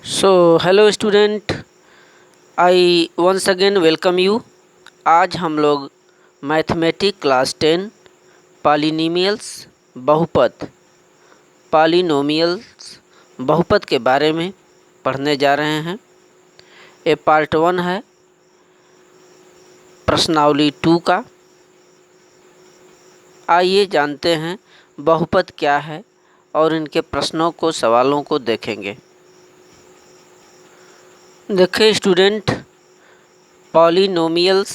So hello student, I once again welcome you. आज हम लोग मैथमेटिक क्लास 10 पॉलिनोमियल्स बहुपद पॉलिनोमियल्स बहुपद के बारे में पढ़ने जा रहे हैं। ये पार्ट 1 है प्रश्नावली 2 का। आइए जानते हैं बहुपद क्या है और इनके प्रश्नों को सवालों को देखेंगे। देखिए स्टूडेंट, पॉलिनोमियल्स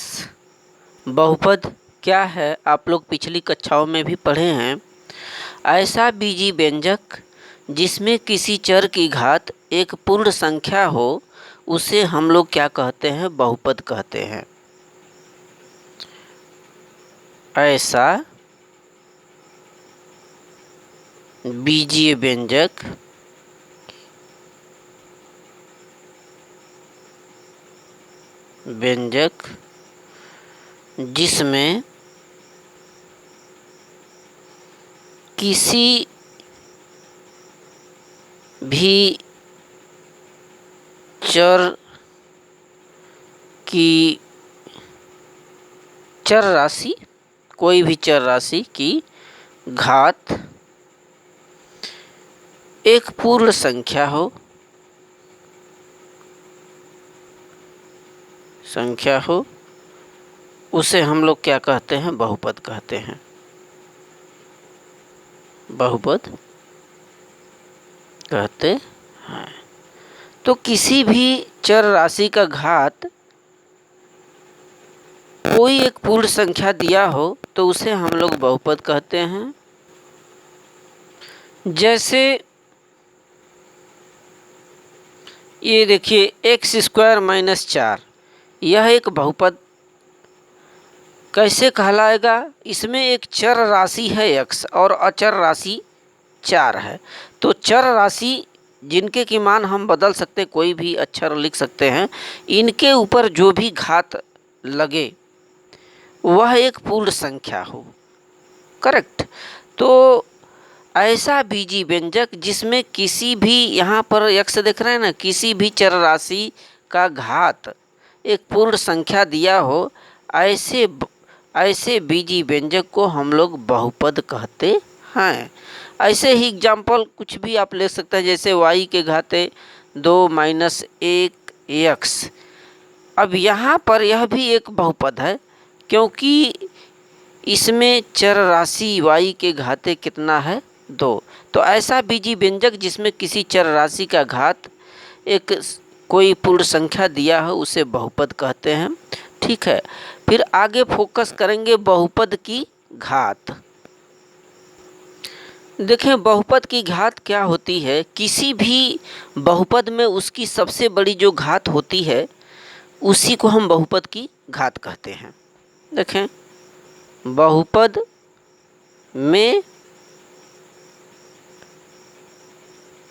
बहुपद क्या है आप लोग पिछली कक्षाओं में भी पढ़े हैं। ऐसा बीजी व्यंजक जिसमें किसी चर की घात एक पूर्ण संख्या हो उसे हम लोग क्या कहते हैं? बहुपद कहते हैं। ऐसा बीजीय व्यंजक जिसमें किसी भी चर राशि, कोई भी चर राशि की घात एक पूर्ण संख्या हो उसे हम लोग क्या कहते हैं? बहुपद कहते हैं। बहुपद कहते हैं। तो किसी भी चर राशि का घात कोई एक पूर्ण संख्या दिया हो तो उसे हम लोग बहुपद कहते हैं। जैसे ये देखिए x² - 4, यह एक बहुपद कैसे कहलाएगा? इसमें एक चर राशि है x और अचर राशि 4 है। तो चर राशि जिनके की मान हम बदल सकते, कोई भी अक्षर लिख सकते हैं, इनके ऊपर जो भी घात लगे वह एक पूर्ण संख्या हो। करेक्ट। तो ऐसा बीजी व्यंजक जिसमें किसी भी, यहाँ पर x देख रहे हैं ना, किसी भी चर राशि का घात एक पूर्ण संख्या दिया हो, ऐसे बीजी व्यंजक को हम लोग बहुपद कहते हैं। ऐसे ही एग्जाम्पल कुछ भी आप ले सकते हैं, जैसे y के घाते 2 - 1 x। अब यहाँ पर यह भी एक बहुपद है क्योंकि इसमें चर राशि y के घाते कितना है? 2। तो ऐसा बीजी व्यंजक जिसमें किसी चर राशि का घात एक कोई पूर्ण संख्या दिया हो उसे बहुपद कहते हैं। ठीक है, फिर आगे फोकस करेंगे बहुपद की घात। देखें बहुपद की घात क्या होती है। किसी भी बहुपद में उसकी सबसे बड़ी जो घात होती है उसी को हम बहुपद की घात कहते हैं। देखें बहुपद में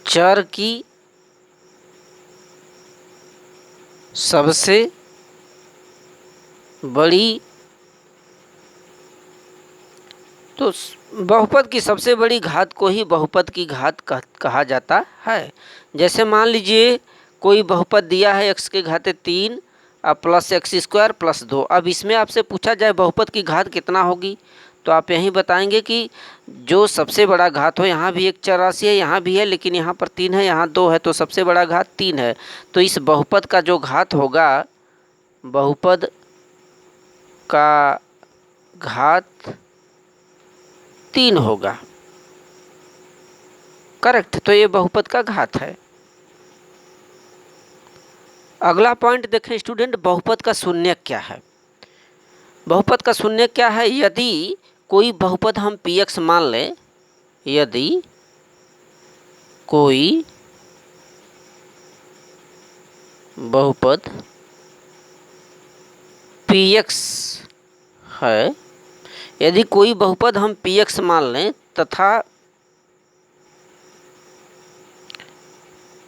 चर की सबसे बड़ी, तो बहुपद की सबसे बड़ी घात को ही बहुपद की घात कहा जाता है। जैसे मान लीजिए कोई बहुपद दिया है x के घाते 3 और प्लस x² + 2। अब इसमें आपसे पूछा जाए बहुपद की घात कितना होगी, तो आप यही बताएंगे कि जो सबसे बड़ा घात हो, यहाँ भी एक चर राशि है, यहाँ भी है, लेकिन यहाँ पर 3 है, यहाँ 2 है, तो सबसे बड़ा घात 3 है। तो इस बहुपद का जो घात होगा, बहुपद का घात 3 होगा। करेक्ट। तो ये बहुपद का घात है। अगला पॉइंट देखें स्टूडेंट, बहुपद का शून्यक क्या है? बहुपद का शून्यक क्या है? यदि कोई बहुपद हम px मान लें, यदि कोई बहुपद px है, यदि कोई बहुपद हम px मान लें तथा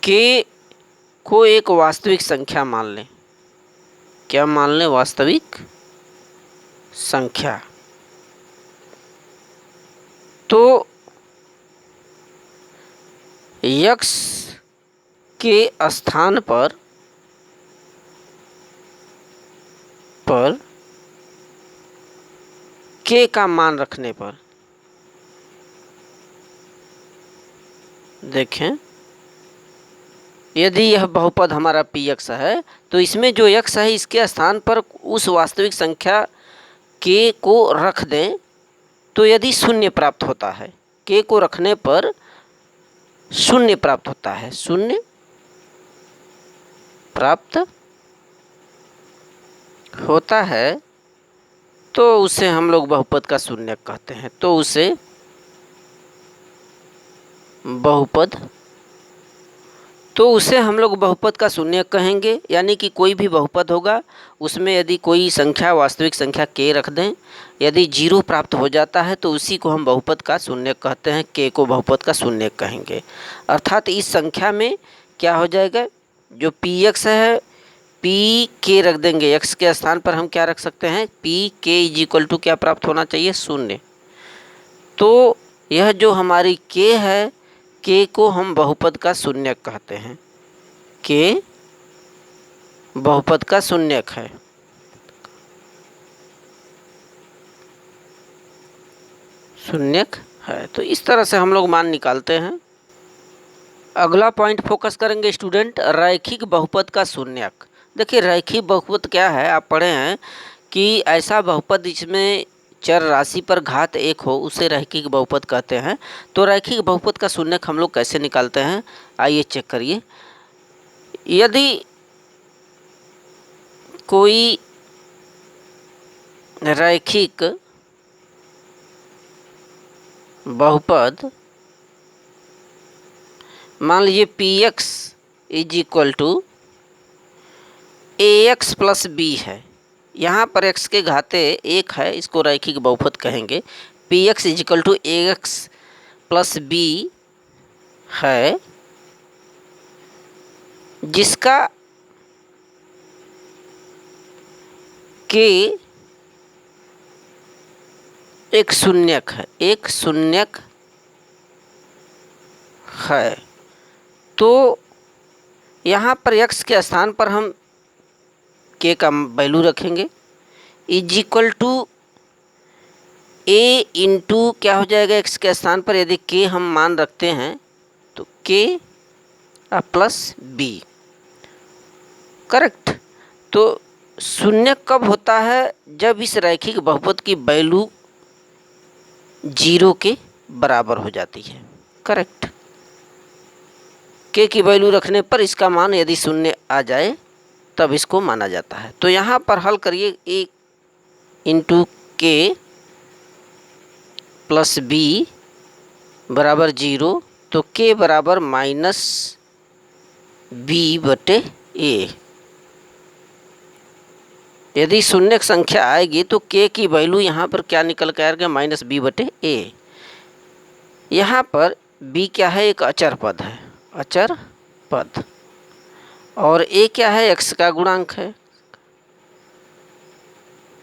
k को एक वास्तविक संख्या मान लें। क्या मान लें? वास्तविक संख्या। तो x के स्थान पर k का मान रखने पर, देखें यदि यह बहुपद हमारा px है तो इसमें जो x है इसके स्थान पर उस वास्तविक संख्या k को रख दें तो यदि शून्य प्राप्त होता है, k को रखने पर शून्य प्राप्त होता है, शून्य प्राप्त होता है तो उसे हम लोग बहुपद का शून्यक कहते हैं। तो उसे हम लोग बहुपद का शून्यक कहेंगे। यानी कि कोई भी बहुपद होगा उसमें यदि कोई संख्या वास्तविक संख्या k रख दें, यदि 0 प्राप्त हो जाता है तो उसी को हम बहुपद का शून्यक कहते हैं, k को बहुपद का शून्यक कहेंगे। अर्थात इस संख्या में क्या हो जाएगा, जो px है पी के रख देंगे, x के स्थान पर हम क्या रख सकते हैं, पी के इज इक्वल टू क्या प्राप्त होना चाहिए, शून्य। तो यह जो हमारी k है, k को हम बहुपद का शून्यक कहते हैं, k बहुपद का शून्यक है। शून्यक है। तो इस तरह से हम लोग मान निकालते हैं। अगला पॉइंट फोकस करेंगे स्टूडेंट, रैखिक बहुपद का शून्यक। देखिए रैखिक बहुपद क्या है, आप पढ़े हैं कि ऐसा बहुपद जिसमें चर राशि पर घात 1 हो उसे रैखिक बहुपद कहते हैं। तो रैखिक बहुपद का शून्यक हम लोग कैसे निकालते हैं, आइए चेक करिए। यदि कोई रैखिक बहुपद मान लीजिए px is equal to ax plus b है, यहाँ पर x के घाते 1 है, इसको रैखिक बहुपद कहेंगे। px is equal to ax plus b है, जिसका k एक शून्यक है, एक शून्यक है। तो यहाँ पर x के स्थान पर हम k का वैल्यू रखेंगे, is equal to a into क्या हो जाएगा, x के स्थान पर यदि k हम मान रखते हैं तो k प्लस b, करेक्ट। तो शून्य कब होता है, जब इस रैखिक बहुपद की वैल्यू 0 के बराबर हो जाती है, करेक्ट। k की वैल्यू रखने पर इसका मान यदि शून्य आ जाए तब इसको माना जाता है। तो यहाँ पर हल करिए, a इंटू के प्लस बी बराबर 0, तो k बराबर माइनस बी बटे a। यदि शून्य संख्या आएगी तो k की वैल्यू यहाँ पर क्या निकल कर आएगा, माइनस बी बटे a। यहाँ पर b क्या है, एक अचर पद है, अचर पद, और a क्या है, x का गुणांक है,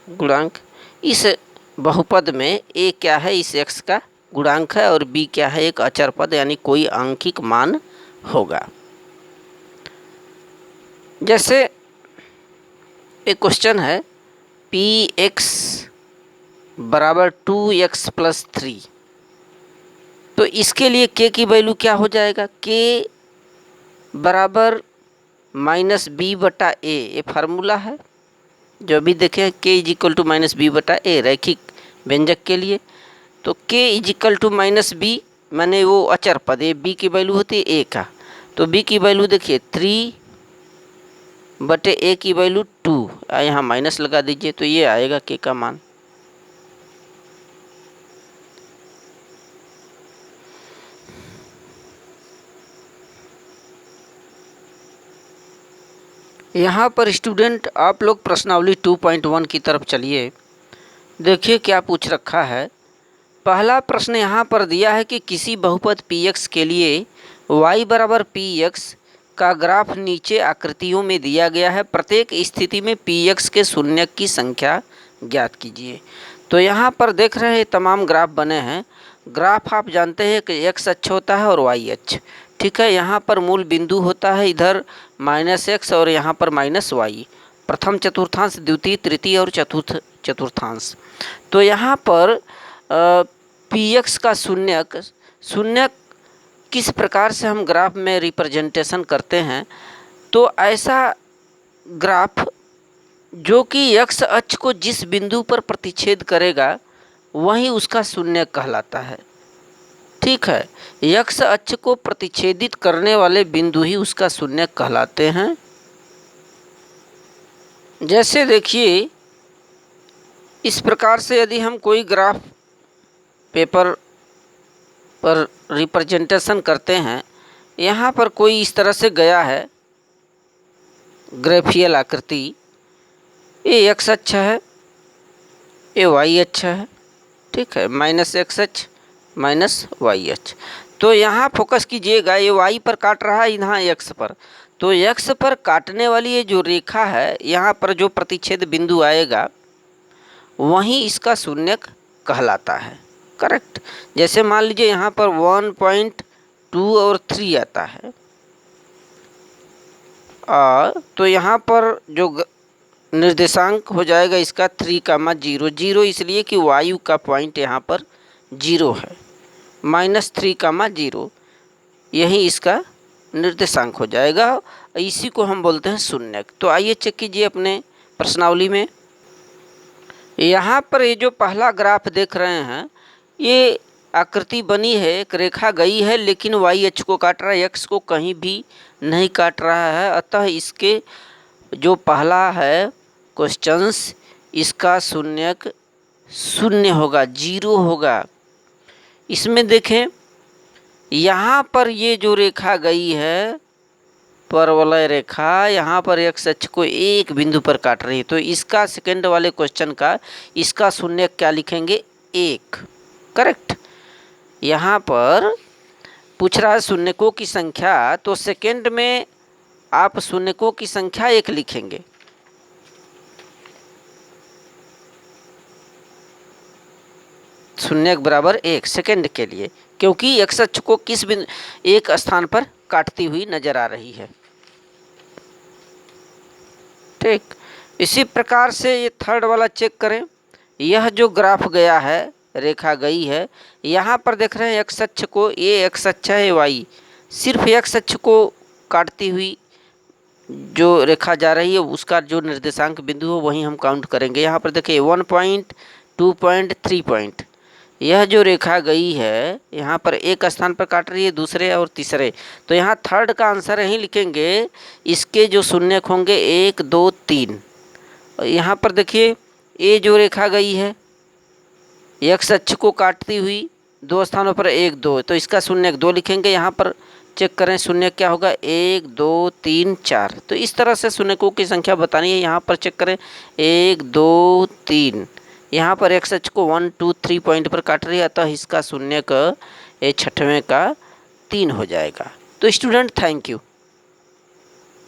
गुणांक। इस बहुपद में a क्या है, इस x का गुणांक है, और b क्या है, एक अचर पद यानी कोई आंशिक मान होगा। जैसे एक क्वेश्चन है, px बराबर 2x प्लस 3, तो इसके लिए k की वैल्यू क्या हो जाएगा, k बराबर माइनस बी बटा ए, ये फार्मूला है जो अभी देखें, k is equal to minus B बटा ए रैखिक व्यंजक के लिए। तो k is equal to minus B माने वो अचर पद है, b की वैल्यू होती है a का, तो b की वैल्यू देखिए 3 बटे a की वैल्यू 2, यहाँ माइनस लगा दीजिए तो ये आएगा k का मान। यहाँ पर स्टूडेंट आप लोग प्रश्नावली 2.1 की तरफ चलिए, देखिए क्या पूछ रखा है। पहला प्रश्न यहाँ पर दिया है कि किसी बहुपद px के लिए y बराबर px का ग्राफ नीचे आकृतियों में दिया गया है, प्रत्येक स्थिति में px के शून्यक की संख्या ज्ञात कीजिए। तो यहाँ पर देख रहे हैं तमाम ग्राफ बने हैं। ग्राफ आप जानते हैं कि x अक्ष होता है और y अक्ष। ठीक है। यहाँ पर मूल बिंदु होता है इधर -x और यहाँ पर -y, प्रथम चतुर्थांश, द्वितीय, तृतीय और चतुर्थ चतुर्थांश। तो यहाँ पर px का शून्यक किस प्रकार से हम ग्राफ में रिप्रेजेंटेशन करते हैं, तो ऐसा ग्राफ जो कि x अक्ष को जिस बिंदु पर प्रतिच्छेद करेगा वही उसका शून्यक कहलाता है। ठीक है, x अक्ष को प्रतिच्छेदित करने वाले बिंदु ही उसका शून्यक कहलाते हैं। जैसे देखिए, इस प्रकार से यदि हम कोई ग्राफ पेपर पर रिप्रेजेंटेशन करते हैं, यहाँ पर कोई इस तरह से गया है ग्राफियल आकृति, ये x अक्ष है, ये y अक्ष है। ठीक है, -x अक्ष -y अक्ष। तो यहाँ फोकस कीजिएगा, ये y पर काट रहा है, यहाँ x पर। तो x पर काटने वाली ये जो रेखा है, यहाँ पर जो प्रतिच्छेद बिंदु आएगा वहीं इसका शून्यक कहलाता है। करेक्ट। जैसे मान लीजिए यहाँ पर 1.2 और 3 आता है, तो यहाँ पर जो निर्देशांक हो जाएगा इसका 3, 0 इसलिए कि वायु का पॉइंट यहाँ पर 0 है, -3, 0 यही इसका निर्देशांक हो जाएगा। इसी को हम बोलते हैं शून्यक। तो आइए चेक कीजिए अपने प्रश्नावली में। यहाँ पर ये जो पहला ग्राफ देख रहे हैं, ये आकृति बनी है, एक रेखा गई है, लेकिन y अक्ष को काट रहा है, x को कहीं भी नहीं काट रहा है। अतः इसके जो पहला है क्वेश्चंस, इसका शून्यक 0 होगा, 0 होगा। इसमें देखें, यहाँ पर ये जो रेखा गई है परवलय रेखा, यहाँ पर x अक्ष को एक बिंदु पर काट रही है, तो इसका सेकंड वाले क्वेश्चन का इसका शून्यक क्या लिखेंगे? 1। करेक्ट। यहाँ पर पूछ रहा है शून्यकों की संख्या, तो सेकंड में आप शून्यकों की संख्या 1 लिखेंगे। शून्यक बराबर 1 सेकंड के लिए, क्योंकि x अक्ष को किस बिंदु एक स्थान पर काटती हुई नजर आ रही है। ठीक, इसी प्रकार से ये थर्ड वाला चेक करें। यह जो ग्राफ गया है, रेखा गई है, यहाँ पर देख रहे हैं x अक्ष को, ये x अक्ष है, y, सिर्फ x अक्ष को काटती हुई जो रेखा जा रही है उसका जो निर्देशांक बिंदु हो वही हम काउंट करेंगे। यहाँ पर देखिए 1 पॉइंट, 2 पॉइंट, 3 पॉइंट, यह जो रेखा गई है यहाँ पर एक स्थान पर काट रही है, दूसरे और तीसरे, तो यहाँ थर्ड का आंसर यहीं लिखेंगे। इसके जो शून्यक होंगे 1, 2, 3। यहाँ पर देखिए, ये जो रेखा गई है x अक्ष को काटती हुई 2 स्थानों पर 1, 2, तो इसका शून्यक 2 लिखेंगे। यहाँ पर चेक करें शून्यक क्या होगा, 1, 2, 3, 4। तो इस तरह से शून्यकों की संख्या बतानी है। यहाँ पर चेक करें 1, 2, 3, यहाँ पर x अक्ष को 1, 2, 3 पॉइंट पर काट रही है, अतः इसका शून्यक 6वें का 3 हो जाएगा। तो स्टूडेंट थैंक यू।